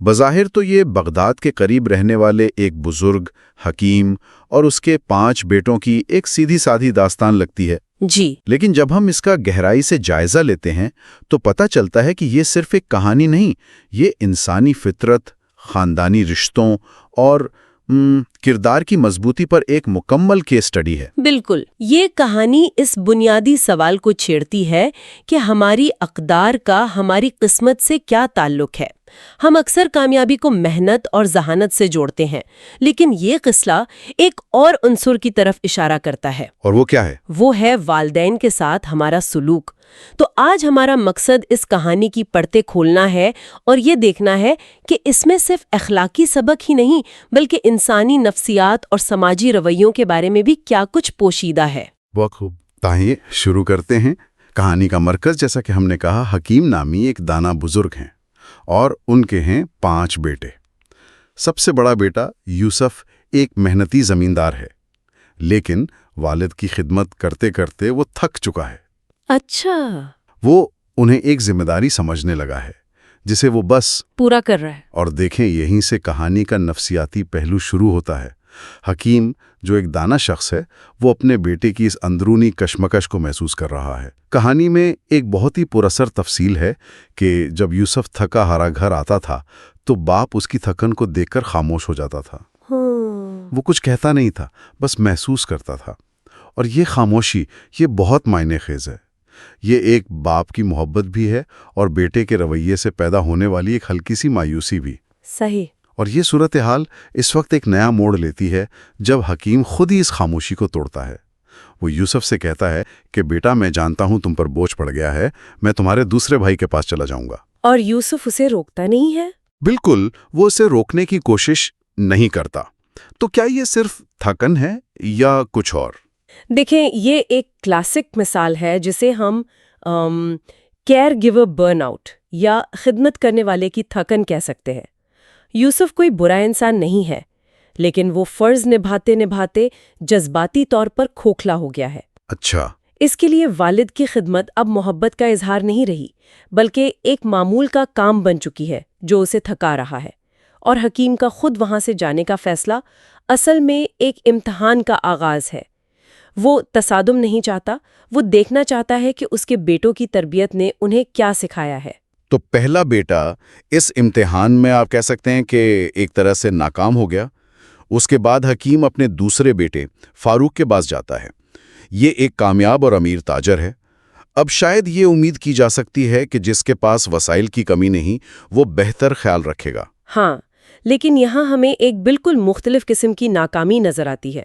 بظاہر تو یہ بغداد کے قریب رہنے والے ایک بزرگ حکیم اور اس کے 5 بیٹوں کی ایک سیدھی سادھی داستان لگتی ہے جی، لیکن جب ہم اس کا گہرائی سے جائزہ لیتے ہیں تو پتہ چلتا ہے کہ یہ صرف ایک کہانی نہیں، یہ انسانی فطرت، خاندانی رشتوں اور کردار کی مضبوطی پر ایک مکمل کیس سٹڈی ہے۔ بالکل۔ یہ کہانی اس بنیادی سوال کو چھیڑتی ہے کہ ہماری اقدار کا ہماری قسمت سے کیا تعلق ہے۔ ہم اکثر کامیابی کو محنت اور ذہانت سے جوڑتے ہیں، لیکن یہ قصہ ایک اور عنصر کی طرف اشارہ کرتا ہے۔ اور وہ کیا ہے؟ وہ ہے والدین کے ساتھ ہمارا سلوک۔ تو آج ہمارا مقصد اس کہانی کی پرتیں کھولنا ہے اور یہ دیکھنا ہے کہ اس میں صرف اخلاقی سبق ہی نہیں بلکہ انسانی نفسیات اور سماجی رویوں کے بارے میں بھی کیا کچھ پوشیدہ ہے۔ بہت خوب، تاہیے شروع کرتے ہیں۔ کہانی کا مرکز، جیسا کہ ہم نے کہا، حکیم نامی ایک دانا بزرگ ہیں اور ان کے ہیں 5 بیٹے۔ سب سے بڑا بیٹا یوسف ایک محنتی زمیندار ہے، لیکن والد کی خدمت کرتے کرتے وہ تھک چکا ہے۔ اچھا، وہ انہیں ایک ذمہ داری سمجھنے لگا ہے جسے وہ بس پورا کر رہا ہے۔ اور دیکھیں، یہیں سے کہانی کا نفسیاتی پہلو شروع ہوتا ہے۔ حکیم، جو ایک دانا شخص ہے، وہ اپنے بیٹے کی اس اندرونی کشمکش کو محسوس کر رہا ہے۔ کہانی میں ایک بہت ہی پراثر تفصیل ہے کہ جب یوسف تھکا ہارا گھر آتا تھا تو باپ اس کی تھکن کو دیکھ کر خاموش ہو جاتا تھا۔ وہ کچھ کہتا نہیں تھا، بس محسوس کرتا تھا۔ اور یہ خاموشی، یہ بہت معنی خیز ہے۔ یہ ایک باپ کی محبت بھی ہے اور بیٹے کے رویے سے پیدا ہونے والی ایک ہلکی سی مایوسی بھی۔ صحیح۔ اور یہ صورتحال اس وقت ایک نیا موڑ لیتی ہے جب حکیم خود ہی اس خاموشی کو توڑتا ہے۔ وہ یوسف سے کہتا ہے کہ بیٹا، میں جانتا ہوں تم پر بوجھ پڑ گیا ہے، میں تمہارے دوسرے بھائی کے پاس چلا جاؤں گا۔ اور یوسف اسے روکتا نہیں ہے؟ بالکل، وہ اسے روکنے کی کوشش نہیں کرتا۔ تو کیا یہ صرف تھکن ہے یا کچھ اور؟ دیکھیں، یہ ایک کلاسک مثال ہے جسے ہم کیئر گیور برن آؤٹ یا خدمت کرنے والے کی تھکن کہہ سکتے ہیں۔ یوسف کوئی برا انسان نہیں ہے، لیکن وہ فرض نبھاتے نبھاتے جذباتی طور پر کھوکھلا ہو گیا ہے۔ اچھا۔ اس کے لیے والد کی خدمت اب محبت کا اظہار نہیں رہی، بلکہ ایک معمول کا کام بن چکی ہے جو اسے تھکا رہا ہے۔ اور حکیم کا خود وہاں سے جانے کا فیصلہ اصل میں ایک امتحان کا آغاز ہے۔ وہ تصادم نہیں چاہتا، وہ دیکھنا چاہتا ہے کہ اس کے بیٹوں کی تربیت نے انہیں کیا سکھایا ہے۔ تو پہلا بیٹا اس امتحان میں آپ کہہ سکتے ہیں کہ ایک طرح سے ناکام ہو گیا۔ اس کے بعد حکیم اپنے دوسرے بیٹے فاروق کے پاس جاتا ہے۔ یہ ایک کامیاب اور امیر تاجر ہے۔ اب شاید یہ امید کی جا سکتی ہے کہ جس کے پاس وسائل کی کمی نہیں، وہ بہتر خیال رکھے گا۔ ہاں، لیکن یہاں ہمیں ایک بالکل مختلف قسم کی ناکامی نظر آتی ہے۔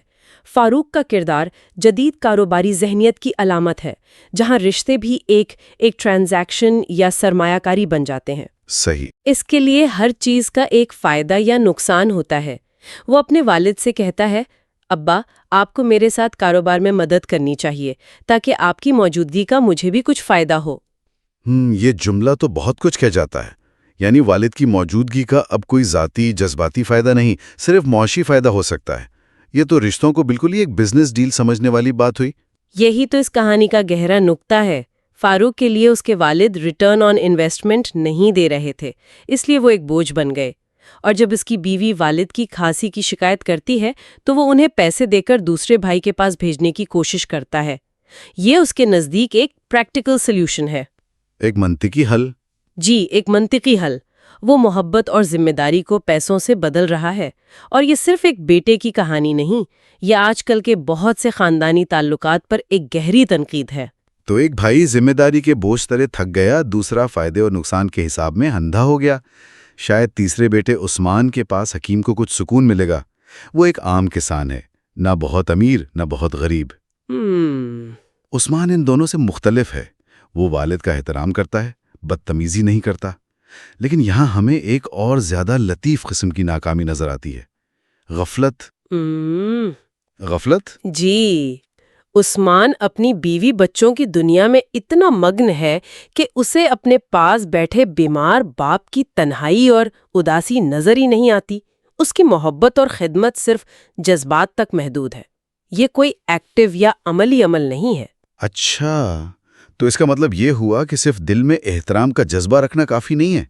فاروق کا کردار جدید کاروباری ذہنیت کی علامت ہے، جہاں رشتے بھی ایک ٹرانزیکشن یا سرمایہ کاری بن جاتے ہیں۔ صحیح۔ اس کے لیے ہر چیز کا ایک فائدہ یا نقصان ہوتا ہے۔ وہ اپنے والد سے کہتا ہے، ابا، آپ کو میرے ساتھ کاروبار میں مدد کرنی چاہیے تاکہ آپ کی موجودگی کا مجھے بھی کچھ فائدہ ہو۔ یہ جملہ تو بہت کچھ کہہ جاتا ہے۔ یعنی والد کی موجودگی کا اب کوئی ذاتی جذباتی فائدہ نہیں، صرف معاشی فائدہ ہو سکتا ہے۔ یہ تو رشتوں کو بالکل ہی ایک بزنس ڈیل سمجھنے والی بات ہوئی۔ یہی تو اس کہانی کا گہرا نقطہ ہے۔ فاروق کے لیے اس کے والد ریٹرن آن انویسٹمنٹ نہیں دے رہے تھے، اس لیے وہ ایک بوجھ بن گئے۔ اور جب اس کی بیوی والد کی کھانسی کی شکایت کرتی ہے تو وہ انہیں پیسے دے کر دوسرے بھائی کے پاس بھیجنے کی کوشش کرتا ہے۔ یہ اس کے نزدیک ایک پریکٹیکل سلیوشن ہے۔ ایک منطقی حل۔ جی، ایک منطقی حل۔ وہ محبت اور ذمہ داری کو پیسوں سے بدل رہا ہے۔ اور یہ صرف ایک بیٹے کی کہانی نہیں، یہ آج کل کے بہت سے خاندانی تعلقات پر ایک گہری تنقید ہے۔ تو ایک بھائی ذمہ داری کے بوجھ تلے تھک گیا، دوسرا فائدے اور نقصان کے حساب میں اندھا ہو گیا۔ شاید تیسرے بیٹے عثمان کے پاس حکیم کو کچھ سکون ملے گا۔ وہ ایک عام کسان ہے، نہ بہت امیر نہ بہت غریب۔ عثمان ان دونوں سے مختلف ہے۔ وہ والد کا احترام کرتا ہے، بدتمیزی نہیں کرتا۔ لیکن یہاں ہمیں ایک اور زیادہ لطیف قسم کی ناکامی نظر آتی ہے، غفلت۔ غفلت؟ جی، عثمان اپنی بیوی بچوں کی دنیا میں اتنا مگن ہے کہ اسے اپنے پاس بیٹھے بیمار باپ کی تنہائی اور اداسی نظر ہی نہیں آتی۔ اس کی محبت اور خدمت صرف جذبات تک محدود ہے، یہ کوئی ایکٹیو یا عملی عمل نہیں ہے۔ اچھا، تو اس کا مطلب یہ ہوا کہ صرف دل میں احترام کا جذبہ رکھنا کافی نہیں ہے.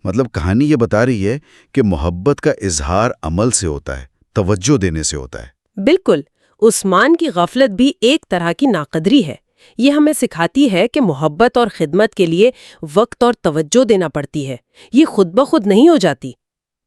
مطلب کہانی یہ بتا رہی ہے کہ محبت کا اظہار عمل سے ہوتا ہے، توجہ دینے سے ہوتا ہے. بالکل. عثمان کی غفلت بھی ایک طرح کی ناقدری ہے. یہ ہمیں سکھاتی ہے کہ محبت اور خدمت کے لیے وقت اور توجہ دینا پڑتی ہے. یہ خود بخود نہیں ہو جاتی.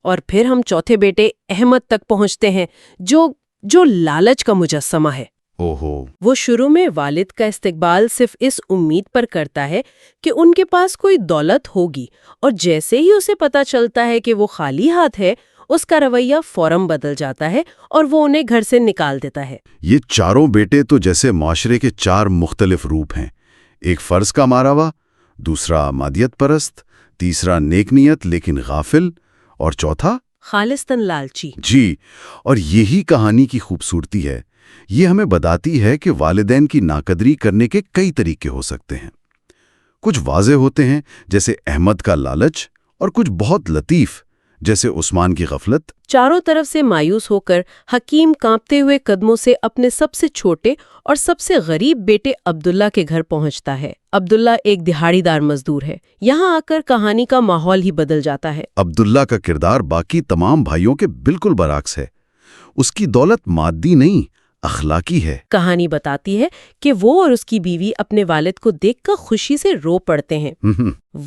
اور پھر ہم چوتھے بیٹے احمد تک پہنچتے ہیں جو لالچ کا مجسمہ ہے. اوہو. وہ شروع میں والد کا استقبال صرف اس امید پر کرتا ہے کہ ان کے پاس کوئی دولت ہوگی، اور جیسے ہی اسے پتا چلتا ہے کہ وہ خالی ہاتھ ہے، اس کا رویہ فوراً بدل جاتا ہے اور وہ انہیں گھر سے نکال دیتا ہے. یہ چاروں بیٹے تو جیسے معاشرے کے 4 مختلف روپ ہیں. ایک فرض کا مارا ہوا، دوسرا مادیت پرست، تیسرا نیک نیت لیکن غافل، اور چوتھا خالصتاً لالچی. جی. اور یہی کہانی کی خوبصورتی ہے. یہ ہمیں بتاتی ہے کہ والدین کی ناقدری کرنے کے کئی طریقے ہو سکتے ہیں. کچھ واضح ہوتے ہیں جیسے احمد کا لالچ، اور کچھ بہت لطیف جیسے عثمان کی غفلت. چاروں طرف سے مایوس ہو کر حکیم کانپتے ہوئے قدموں سے اپنے سب سے چھوٹے اور سب سے غریب بیٹے عبداللہ کے گھر پہنچتا ہے. عبداللہ ایک دہاڑی دار مزدور ہے. یہاں آ کر کہانی کا ماحول ہی بدل جاتا ہے. عبداللہ کا کردار باقی تمام بھائیوں کے بالکل برعکس ہے. اس کی دولت مادی نہیں، اخلاقی ہے. کہانی بتاتی ہے کہ وہ اور اس کی بیوی اپنے والد کو دیکھ کر خوشی سے رو پڑتے ہیں.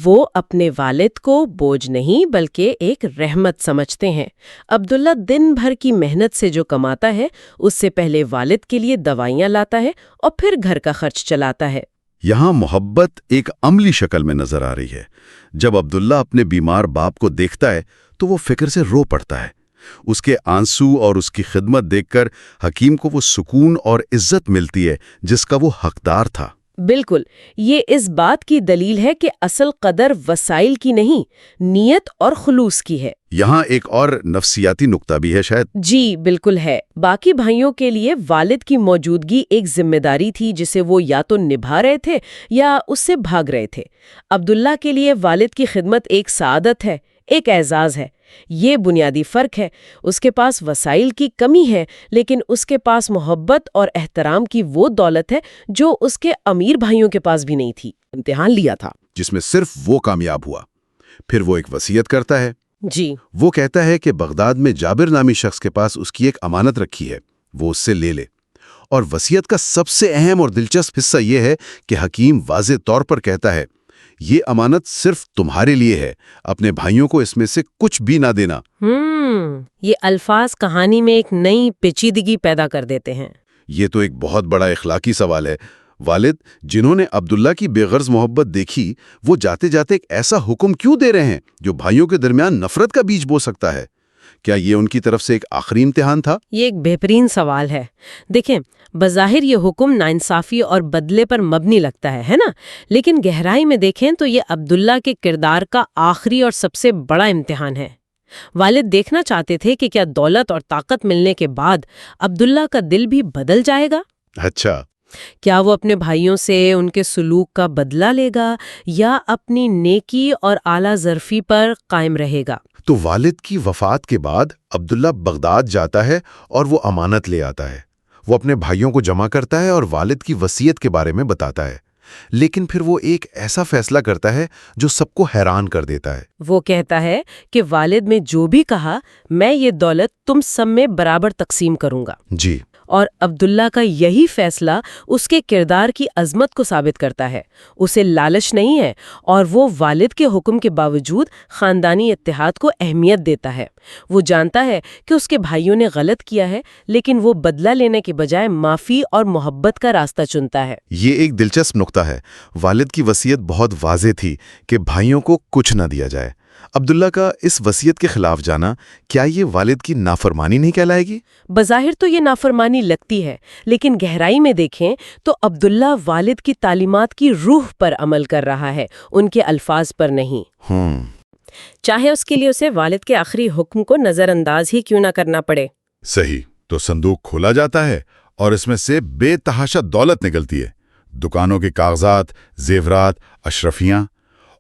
وہ اپنے والد کو بوجھ نہیں بلکہ ایک رحمت سمجھتے ہیں. عبداللہ دن بھر کی محنت سے جو کماتا ہے، اس سے پہلے والد کے لیے دوائیاں لاتا ہے اور پھر گھر کا خرچ چلاتا ہے. یہاں محبت ایک عملی شکل میں نظر آ رہی ہے. جب عبداللہ اپنے بیمار باپ کو دیکھتا ہے تو وہ فکر سے رو پڑتا ہے. اس کے آنسو اور اس کی خدمت دیکھ کر حکیم کو وہ سکون اور عزت ملتی ہے جس کا وہ حقدار تھا. بالکل. یہ اس بات کی دلیل ہے کہ اصل قدر وسائل کی نہیں، نیت اور خلوص کی ہے. یہاں ایک اور نفسیاتی نکتہ بھی ہے شاید. جی بالکل ہے. باقی بھائیوں کے لیے والد کی موجودگی ایک ذمہ داری تھی جسے وہ یا تو نبھا رہے تھے یا اس سے بھاگ رہے تھے. عبداللہ کے لیے والد کی خدمت ایک سعادت ہے، ایک اعزاز ہے. یہ بنیادی فرق ہے. اس کے پاس وسائل کی کمی ہے، لیکن اس کے پاس محبت اور احترام کی وہ دولت ہے جو اس کے امیر بھائیوں کے پاس بھی نہیں تھی. امتحان لیا تھا جس میں صرف وہ کامیاب ہوا. پھر وہ ایک وصیت کرتا ہے. جی. وہ کہتا ہے کہ بغداد میں جابر نامی شخص کے پاس اس کی ایک امانت رکھی ہے، وہ اس سے لے لے. اور وصیت کا سب سے اہم اور دلچسپ حصہ یہ ہے کہ حکیم واضح طور پر کہتا ہے یہ امانت صرف تمہارے لیے ہے، اپنے بھائیوں کو اس میں سے کچھ بھی نہ دینا. یہ الفاظ کہانی میں ایک نئی پیچیدگی پیدا کر دیتے ہیں. یہ تو ایک بہت بڑا اخلاقی سوال ہے. والد جنہوں نے عبداللہ کی بے غرض محبت دیکھی، وہ جاتے جاتے ایک ایسا حکم کیوں دے رہے ہیں جو بھائیوں کے درمیان نفرت کا بیج بو سکتا ہے؟ کیا یہ ان کی طرف سے ایک آخری امتحان تھا؟ یہ ایک بہترین سوال ہے. دیکھیں، بظاہر یہ حکم ناانصافی اور بدلے پر مبنی لگتا ہے نا؟ لیکن گہرائی میں دیکھیں تو یہ عبداللہ کے کردار کا آخری اور سب سے بڑا امتحان ہے. والد دیکھنا چاہتے تھے کہ کیا دولت اور طاقت ملنے کے بعد عبداللہ کا دل بھی بدل جائے گا؟ اچھا. کیا وہ اپنے بھائیوں سے ان کے سلوک کا بدلہ لے گا یا اپنی نیکی اور اعلیٰ ظرفی پر قائم رہے گا؟ تو والد کی وفات کے بعد عبداللہ بغداد جاتا ہے اور وہ امانت لے آتا ہے. وہ اپنے بھائیوں کو جمع کرتا ہے اور والد کی وصیت کے بارے میں بتاتا ہے. لیکن پھر وہ ایک ایسا فیصلہ کرتا ہے جو سب کو حیران کر دیتا ہے. وہ کہتا ہے کہ والد نے جو بھی کہا، میں یہ دولت تم سب میں برابر تقسیم کروں گا. جی. اور عبداللہ کا یہی فیصلہ اس کے کردار کی عظمت کو ثابت کرتا ہے. اسے لالچ نہیں ہے اور وہ والد کے حکم کے باوجود خاندانی اتحاد کو اہمیت دیتا ہے. وہ جانتا ہے کہ اس کے بھائیوں نے غلط کیا ہے، لیکن وہ بدلہ لینے کے بجائے معافی اور محبت کا راستہ چنتا ہے. یہ ایک دلچسپ نقطہ ہے. والد کی وصیت بہت واضح تھی کہ بھائیوں کو کچھ نہ دیا جائے. عبداللہ کا اس وصیت کے خلاف جانا، کیا یہ والد کی نافرمانی نہیں کہلائے گی؟ بظاہر تو یہ نافرمانی لگتی ہے، لیکن گہرائی میں دیکھیں تو عبداللہ والد کی تعلیمات کی روح پر عمل کر رہا ہے، ان کے الفاظ پر نہیں. چاہے اس کے لیے اسے والد کے آخری حکم کو نظر انداز ہی کیوں نہ کرنا پڑے. صحیح. تو صندوق کھولا جاتا ہے اور اس میں سے بے تحاشا دولت نکلتی ہے. دکانوں کے کاغذات، زیورات، اشرفیاں.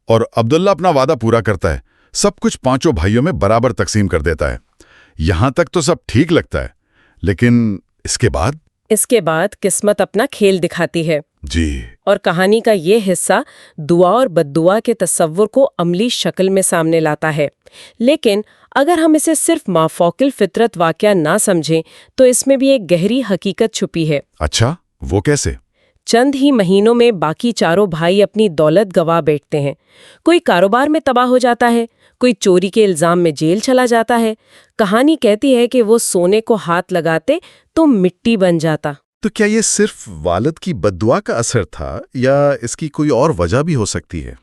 اور عبداللہ اپنا وعدہ پورا کرتا ہے. سب کچھ پانچوں بھائیوں میں برابر تقسیم کر دیتا ہے. یہاں تک تو سب ٹھیک لگتا ہے، لیکن اس کے بعد قسمت اپنا کھیل دکھاتی ہے. جی اور کہانی کا یہ حصہ دعا اور بددعا کے تصور کو عملی شکل میں سامنے لاتا ہے۔ لیکن اگر ہم اسے صرف مافوق الفطرت واقعہ نہ سمجھیں تو اس میں بھی ایک گہری حقیقت چھپی ہے۔ اچھا، وہ کیسے؟ چند ہی مہینوں میں باقی چاروں بھائی اپنی دولت گنوا بیٹھتے ہیں۔ کوئی کاروبار میں تباہ ہو جاتا ہے، کوئی چوری کے الزام میں جیل چلا جاتا ہے۔ کہانی کہتی ہے کہ وہ سونے کو ہاتھ لگاتے تو مٹی بن جاتا۔ تو کیا یہ صرف والد کی بددعا کا اثر تھا یا اس کی کوئی اور وجہ بھی ہو سکتی ہے؟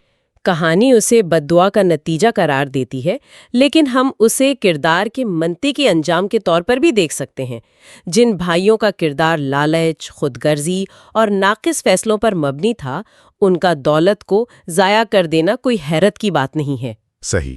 کہانی اسے بددعا کا نتیجہ قرار دیتی ہے، لیکن ہم اسے کردار کے منطقی انجام کے طور پر بھی دیکھ سکتے ہیں۔ جن بھائیوں کا کردار لالچ، خود غرضی اور ناقص فیصلوں پر مبنی تھا، ان کا دولت کو ضائع کر دینا کوئی حیرت کی بات نہیں ہے۔ صحیح۔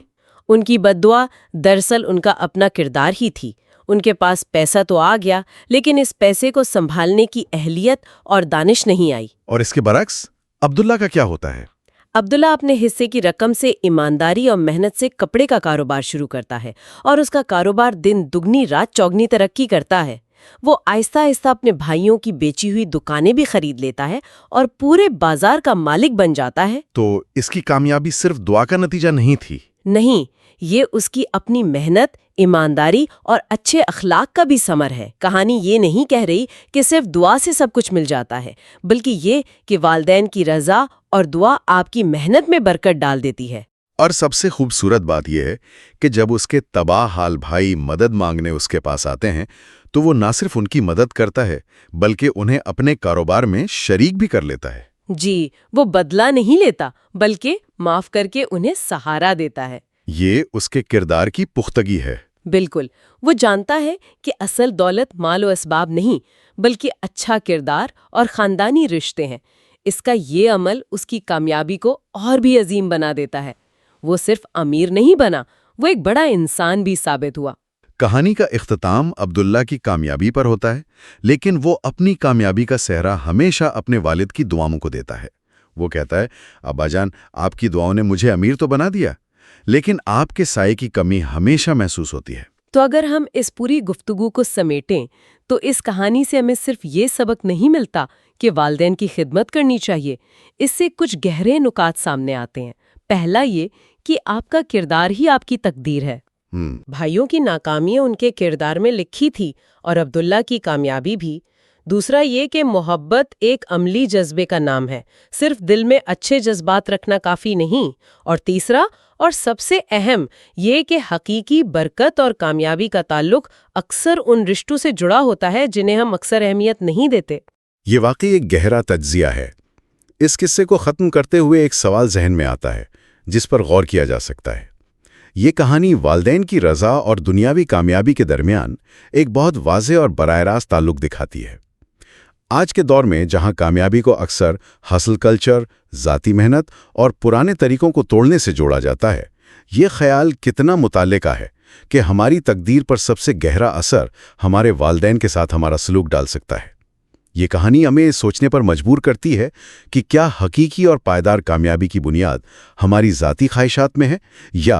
ان کی بددعا دراصل ان کا اپنا کردار ہی تھی۔ ان کے پاس پیسہ تو آ گیا، لیکن اس پیسے کو سنبھالنے کی اہلیت اور دانش نہیں آئی۔ اور اس کے برعکس عبداللہ کا کیا ہوتا ہے؟ عبداللہ اپنے حصے کی رقم سے ایمانداری اور محنت سے کپڑے کا کاروبار شروع کرتا ہے، اور اس کا کاروبار دن دگنی رات چوگنی ترقی کرتا ہے۔ وہ آہستہ آہستہ اپنے بھائیوں کی بیچی ہوئی دکانیں بھی خرید لیتا ہے اور پورے بازار کا مالک بن جاتا ہے۔ تو اس کی کامیابی صرف دعا کا نتیجہ نہیں تھی؟ نہیں، یہ اس کی اپنی محنت، ایمانداری اور اچھے اخلاق کا بھی ثمر ہے۔ کہانی یہ نہیں کہہ رہی کہ صرف دعا سے سب کچھ مل جاتا ہے، بلکہ یہ کہ والدین کی رضا اور دعا آپ کی محنت میں برکت ڈال دیتی ہے۔ اور سب سے خوبصورت بات یہ ہے کہ جب اس کے تباہ حال بھائی مدد مانگنے اس کے پاس آتے ہیں تو وہ نہ صرف ان کی مدد کرتا ہے بلکہ انہیں اپنے کاروبار میں شریک بھی کر لیتا ہے۔ جی، وہ بدلہ نہیں لیتا بلکہ معاف کر کے انہیں سہارا دیتا ہے۔ یہ اس کے کردار کی پختگی ہے۔ بالکل، وہ جانتا ہے کہ اصل دولت مال و اسباب نہیں بلکہ اچھا کردار اور خاندانی رشتے ہیں۔ اس کا یہ عمل اس کی کامیابی کو اور بھی عظیم بنا دیتا ہے۔ وہ صرف امیر نہیں بنا، وہ ایک بڑا انسان بھی ثابت ہوا۔ کہانی کا اختتام عبداللہ کی کامیابی پر ہوتا ہے، لیکن وہ اپنی کامیابی کا سہرا ہمیشہ اپنے والد کی دعاؤں کو دیتا ہے۔ وہ کہتا ہے، ابا جان، آپ کی دعاؤں نے مجھے امیر تو بنا دیا، لیکن آپ کے سائے کی کمی ہمیشہ محسوس ہوتی ہے۔ تو اگر ہم اس پوری گفتگو کو سمیٹیں تو اس کہانی سے ہمیں صرف یہ سبق نہیں ملتا کہ والدین کی خدمت کرنی چاہیے، اس سے کچھ گہرے نکات سامنے آتے ہیں۔ پہلا یہ کہ آپ کا کردار ہی آپ کی تقدیر ہے۔ بھائیوں کی ناکامیاں ان کے کردار میں لکھی تھی اور عبداللہ کی کامیابی بھی۔ دوسرا یہ کہ محبت ایک عملی جذبے کا نام ہے، صرف دل میں اچھے جذبات رکھنا کافی نہیں۔ اور تیسرا اور سب سے اہم یہ کہ حقیقی برکت اور کامیابی کا تعلق اکثر ان رشتوں سے جڑا ہوتا ہے جنہیں ہم اکثر اہمیت نہیں دیتے۔ یہ واقعی ایک گہرا تجزیہ ہے۔ اس قصے کو ختم کرتے ہوئے ایک سوال ذہن میں آتا ہے جس پر غور کیا جا سکتا ہے۔ یہ کہانی والدین کی رضا اور دنیاوی کامیابی کے درمیان ایک بہت واضح اور براہ راست تعلق دکھاتی ہے۔ آج کے دور میں جہاں کامیابی کو اکثر حاصل کلچر، ذاتی محنت اور پرانے طریقوں کو توڑنے سے جوڑا جاتا ہے، یہ خیال کتنا متعلقہ ہے کہ ہماری تقدیر پر سب سے گہرا اثر ہمارے والدین کے ساتھ ہمارا سلوک ڈال سکتا ہے۔ یہ کہانی ہمیں سوچنے پر مجبور کرتی ہے کہ کیا حقیقی اور پائیدار کامیابی کی بنیاد ہماری ذاتی خواہشات میں ہے یا